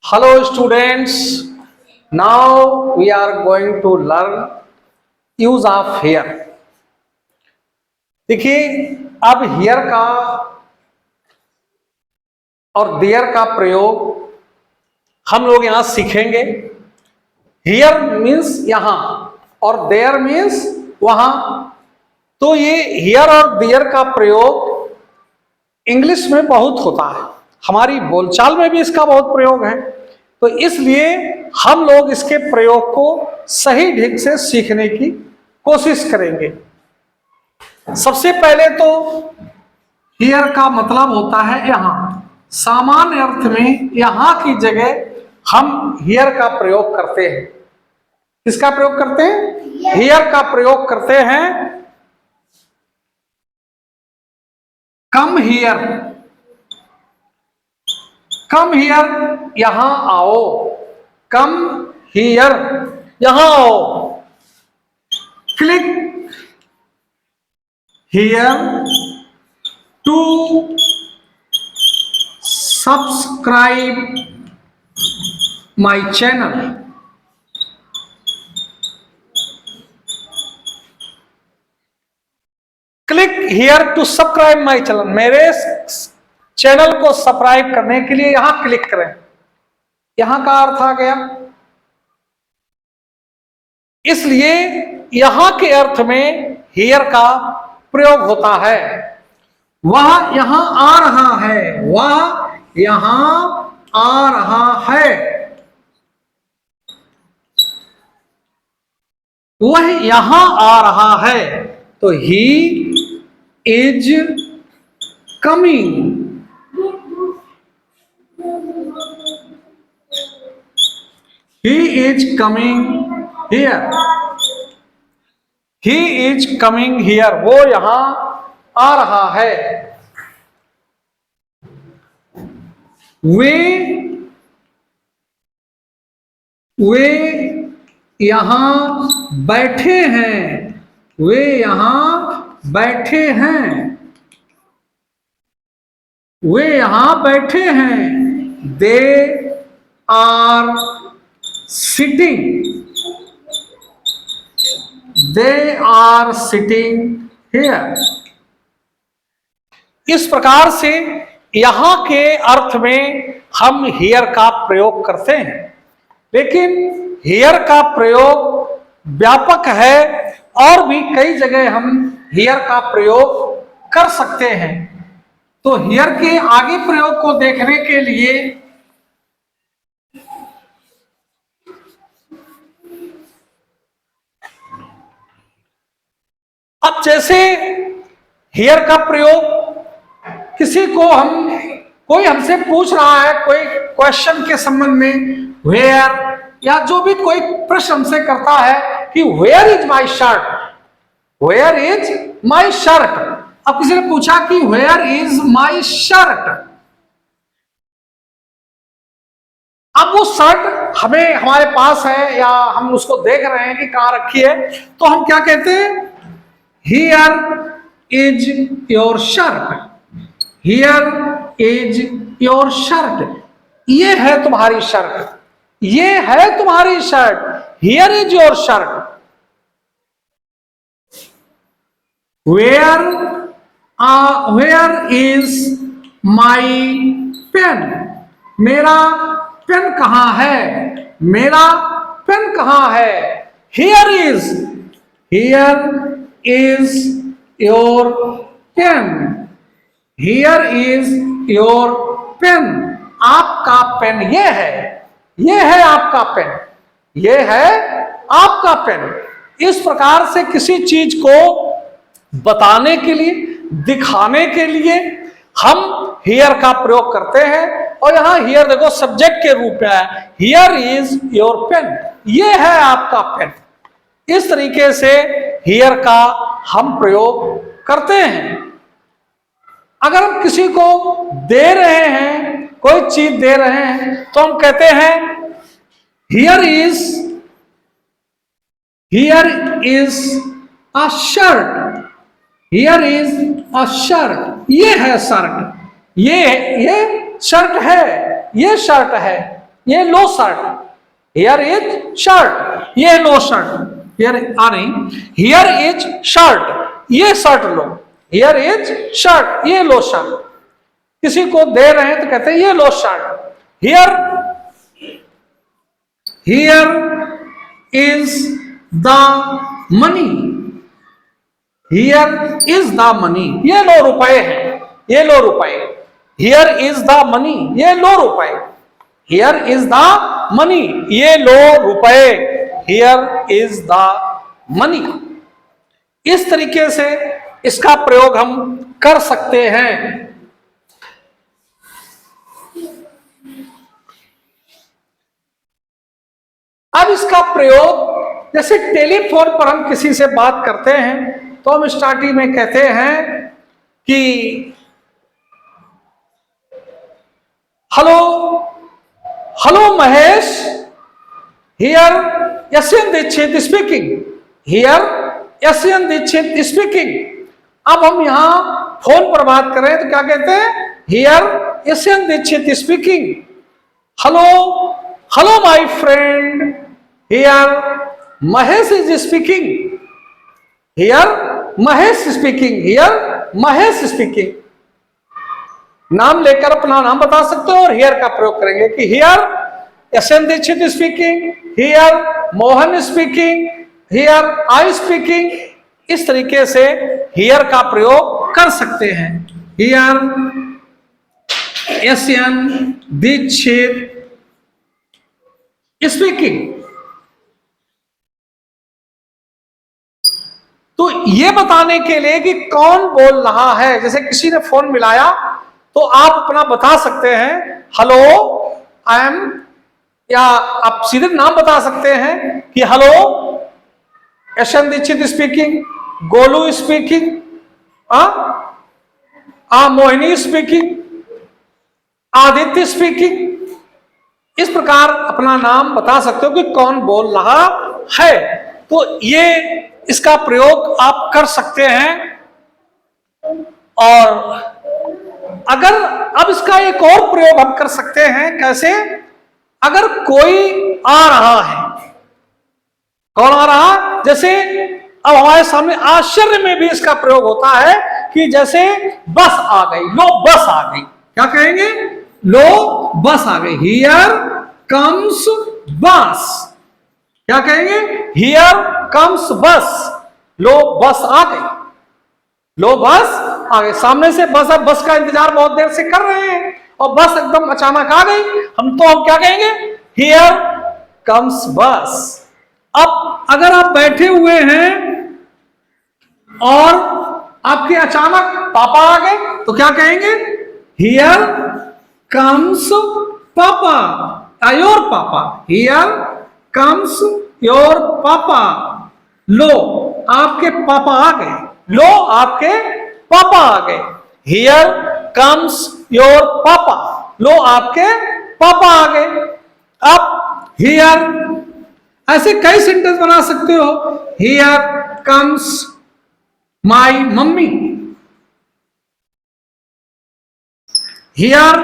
Hello students, now we are going to learn use of here. देखिए अब here का और there का प्रयोग हम लोग यहां सीखेंगे। here मीन्स यहां और there मीन्स वहां। तो ये here और there का प्रयोग इंग्लिश में बहुत होता है, हमारी बोलचाल में भी इसका बहुत प्रयोग है। तो इसलिए हम लोग इसके प्रयोग को सही ढंग से सीखने की कोशिश करेंगे। सबसे पहले तो हियर का मतलब होता है यहां। सामान्य अर्थ में यहां की जगह हम हियर का प्रयोग करते हैं। किसका प्रयोग करते हैं? हियर का प्रयोग करते हैं। कम हियर, कम हियर, यहां आओ। कम हियर, यहां आओ। Click here to subscribe my channel. Click here to subscribe my channel. मेरे चैनल को सब्सक्राइब करने के लिए यहां क्लिक करें। यहां का अर्थ आ गया। इसलिए यहां के अर्थ में हियर का प्रयोग होता है। वह यहां आ रहा है, वह यहां आ रहा है, वह यहां आ रहा है। तो he is coming, he is coming here, he is coming here, वो यहां आ रहा है। वे यहां बैठे हैं, वे यहां बैठे हैं, वे यहां बैठे हैं। They are sitting, they are sitting here। इस प्रकार से यहां के अर्थ में हम here का प्रयोग करते हैं। लेकिन here का प्रयोग व्यापक है और भी कई जगह हम here का प्रयोग कर सकते हैं। तो here के आगे प्रयोग को देखने के लिए अब जैसे हियर का प्रयोग किसी को कोई हमसे पूछ रहा है, कोई क्वेश्चन के संबंध में, वेयर, या जो भी कोई प्रश्न हमसे करता है कि where is my shirt, where is my shirt. अब किसी ने पूछा कि वेयर इज माई शर्ट। अब वो शर्ट हमारे पास है या हम उसको देख रहे हैं कि कहां रखी है, तो हम क्या कहते हैं? Here is your shirt, here is your shirt, ये है तुम्हारी शर्ट, ये है तुम्हारी shirt. Here is your shirt। Where is my pen, मेरा पेन कहां है, मेरा पेन कहां है। Here is your pen, here is your pen, आपका पेन ये है आपका पेन, ये है आपका पेन। इस प्रकार से किसी चीज को बताने के लिए, दिखाने के लिए हम here का प्रयोग करते हैं। और यहां here देखो सब्जेक्ट के रूप में है, here is your pen, ये है आपका पेन। इस तरीके से हियर का हम प्रयोग करते हैं। अगर हम किसी को दे रहे हैं, कोई चीज दे रहे हैं, तो हम कहते हैं here is a shirt, here is a shirt, ये है शर्ट, ये शर्ट है, ये शर्ट है। ये लो शर्ट, हियर इज शर्ट, ये लो शर्ट, हियर आ नहीं, हियर इज शर्ट, ये shirt low, here is shirt, ये लो शर्ट। किसी को दे रहे हैं तो कहते हैं ये लो shirt. Here, here is the money, here is the money, ये लो रुपए है, ये लो रुपए, हियर इज द मनी, ये लो रुपए, हियर इज द मनी, ये लो रुपए, हियर इज द मनी। इस तरीके से इसका प्रयोग हम कर सकते हैं। अब इसका प्रयोग जैसे टेलीफोन पर हम किसी से बात करते हैं तो हम स्टार्टिंग में कहते हैं कि hello, hello Mahesh, here Yashwant Dikshit speaking, here Yashwant Dikshit speaking. अब हम यहां फोन पर बात करें तो क्या कहते हैं, here Yashwant Dikshit speaking. Hello, hello my friend, here Mahesh is speaking, here Mahesh speaking, here Mahesh speaking. नाम लेकर अपना नाम बता सकते हो और हियर का प्रयोग करेंगे कि here Yashwant Dikshit speaking, here Mohan speaking, here I speaking. इस तरीके से हियर का प्रयोग कर सकते हैं। Here Yashwant Dikshit speaking. तो ये बताने के लिए कि कौन बोल रहा है, जैसे किसी ने फोन मिलाया तो आप अपना बता सकते हैं, हेलो आई एम, या आप सीधे नाम बता सकते हैं कि hello Yashwant Dikshit speaking, Golu speaking, Mohini speaking, Aditya speaking. इस प्रकार अपना नाम बता सकते हो कि कौन बोल रहा है। तो ये इसका प्रयोग आप कर सकते हैं। और अगर अब इसका एक और प्रयोग हम कर सकते हैं, कैसे, अगर कोई आ रहा है, कौन आ रहा, जैसे अब हमारे सामने आश्चर्य में भी इसका प्रयोग होता है कि जैसे बस आ गई, लो बस आ गई, क्या कहेंगे, लो बस आ गई, हियर कम्स बस, क्या कहेंगे, हियर कम्स बस, लो बस आ गई, लो बस आ गई। सामने से बस, अब बस का इंतजार बहुत देर से कर रहे हैं और बस एकदम अचानक आ गई, हम क्या कहेंगे, हियर कम्स बस। अब अगर आप बैठे हुए हैं और आपके अचानक पापा आ गए तो क्या कहेंगे, हियर कम्स पापा, योर पापा, हियर कम्स योर पापा। लो आपके पापा आ गए, लो आपके पापा आ गए, हियर कम्स योर पापा, लो आपके पापा आ गए। अब हियर, ऐसे कई सेंटेंस बना सकते हो, here comes my mummy, here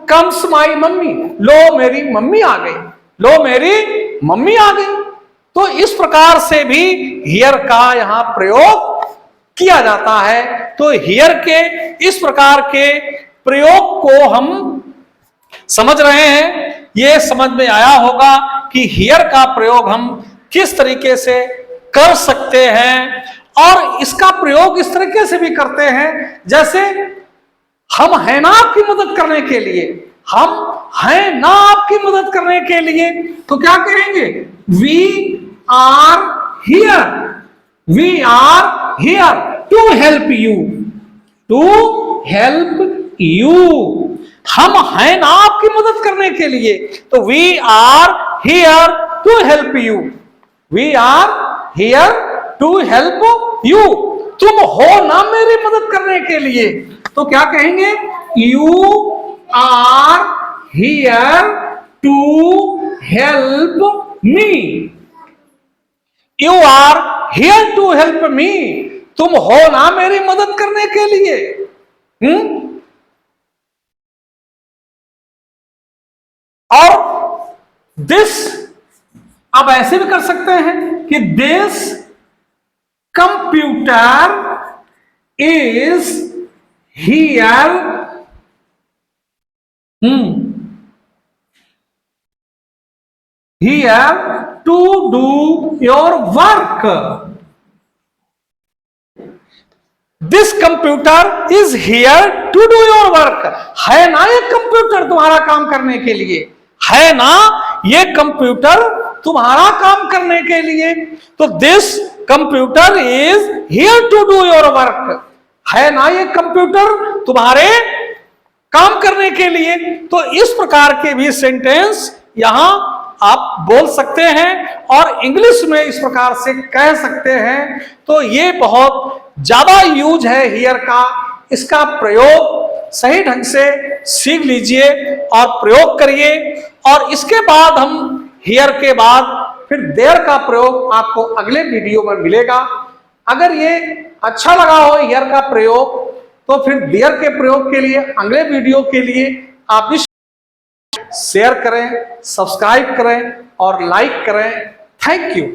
comes my mummy, लो मेरी मम्मी आ गई, लो मेरी मम्मी आ गई। तो इस प्रकार से भी हियर का यहां प्रयोग किया जाता है। तो हियर के इस प्रकार के प्रयोग को हम समझ रहे हैं। ये समझ में आया होगा कि हियर का प्रयोग हम किस तरीके से कर सकते हैं। और इसका प्रयोग इस तरीके से भी करते हैं, जैसे हम हैं ना आपकी मदद करने के लिए, हम हैं ना आपकी मदद करने के लिए, तो क्या कहेंगे, we are here, we are here to help you, to help you. हम हैं ना आपकी मदद करने के लिए, तो we are here to help you, we are here to help you. तुम हो ना मेरी मदद करने के लिए, तो क्या कहेंगे, you are here to help me, you are here to help me. तुम हो ना मेरी मदद करने के लिए। और दिस आप ऐसे भी कर सकते हैं कि this computer is here here to do your work. This computer is here to do your work. है ना ये कंप्यूटर तुम्हारा काम करने के लिए, है ना ये कंप्यूटर तुम्हारा काम करने के लिए। तो this computer is here to do your work. है ना ये कंप्यूटर तुम्हारे काम करने के लिए। तो इस प्रकार के भी सेंटेंस यहां आप बोल सकते हैं और इंग्लिश में इस प्रकार से कह सकते हैं। तो ये बहुत ज्यादा यूज है हियर का। इसका प्रयोग सही ढंग से सीख लीजिए और प्रयोग करिए। और इसके बाद हम हियर के बाद फिर देयर का प्रयोग आपको अगले वीडियो में मिलेगा। अगर ये अच्छा लगा हो हियर का प्रयोग, तो फिर देयर के प्रयोग के लिए अगले वीडियो के लिए आप इस शेयर करें, सब्सक्राइब करें और लाइक करें। Thank you.